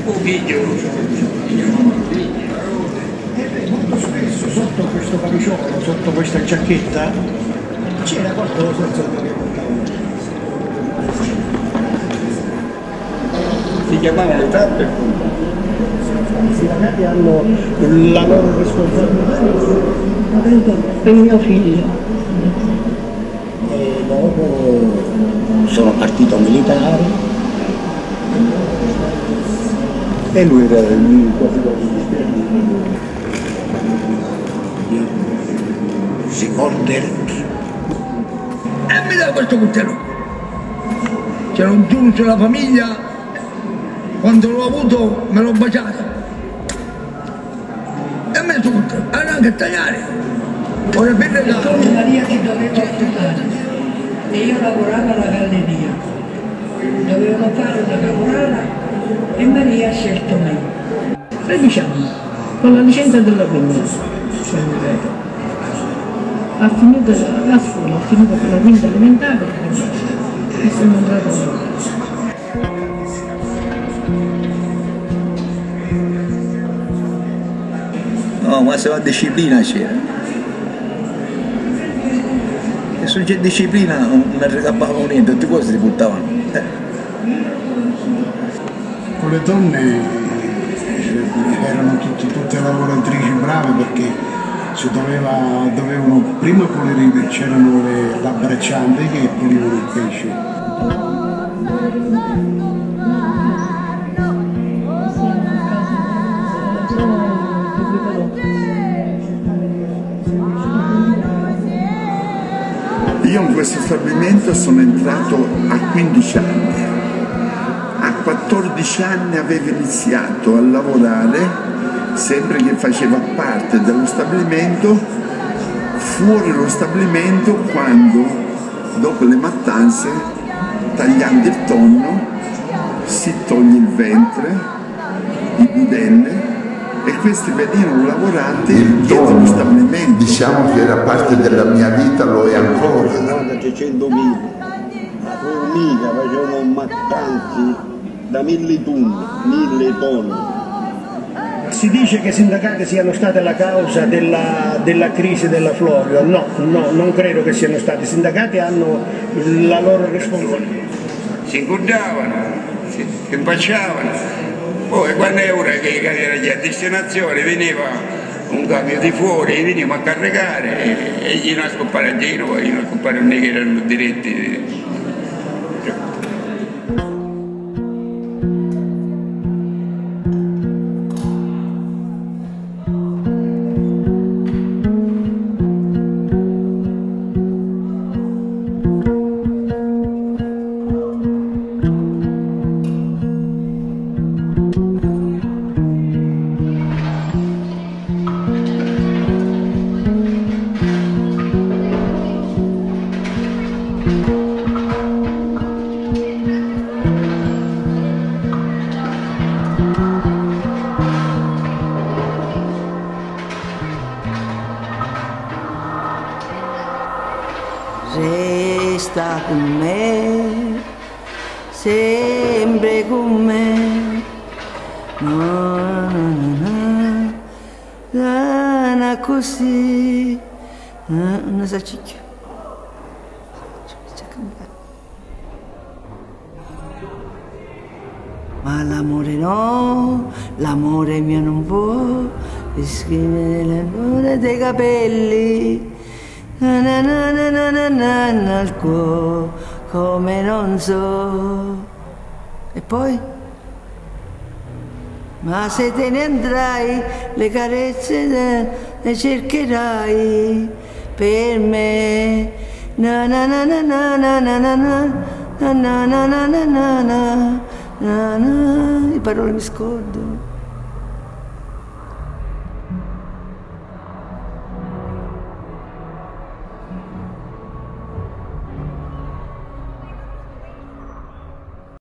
Un figlio, molto spesso sotto questo camiciolo, sotto questa giacchetta, c'era qualcosa che portava. si chiamava le tappe. I sindacati hanno la loro responsabilità. Per mio figlio. E dopo sono partito militare. E lui era quasi si morde e mi dà questo coltello. C'era un giuro sulla famiglia, quando l'ho avuto me l'ho baciato e me l'ho coltello, anche a tagliare. Ora per regalo. Maria che doveva studiare e io lavoravo alla galleria, dovevamo fare una caporale e Maria ha scelto me. 13 anni, con la licenza della quinta, ha finito la scuola, ha finito con la quinta elementare e sono andato a No, ma se la disciplina c'era. E se c'è disciplina non regappavano niente, tutte cose si buttavano. Con le donne erano tutte lavoratrici brave perché si dovevano prima pulire, c'erano la bracciante che pulivano il pesce. Io in questo stabilimento sono entrato a 15 anni. A 14 anni avevo iniziato a lavorare, sempre che faceva parte dello stabilimento, fuori lo stabilimento quando, dopo le mattanze, tagliando il tonno, si toglie il ventre, i budelle, e questi venivano lavorati dietro lo stabilimento. Diciamo che era parte della mia vita, lo è ancora. 50-100.000, la formica facevano mattanze da 1000 tonne. Si dice che i sindacati siano stati la causa della crisi della Florio. No, non credo che siano stati. I sindacati hanno la loro responsabilità. Si ingordavano, si impacciavano. Poi quando è ora che era a destinazione veniva un camion di fuori, veniva a caricare e gli non scoppare a Genova, gli non scoppare a che erano diretti. Resta con me, sempre con me, na così, non sa cicchio. Ma l'amore no, l'amore mio non può esprimere l'amore dei capelli. Al cuore come non so. E poi? Ma se te ne andrai, le carezze le cercherai per me. Na na na na na na na na na na na na na na na na. Le parole mi scordo.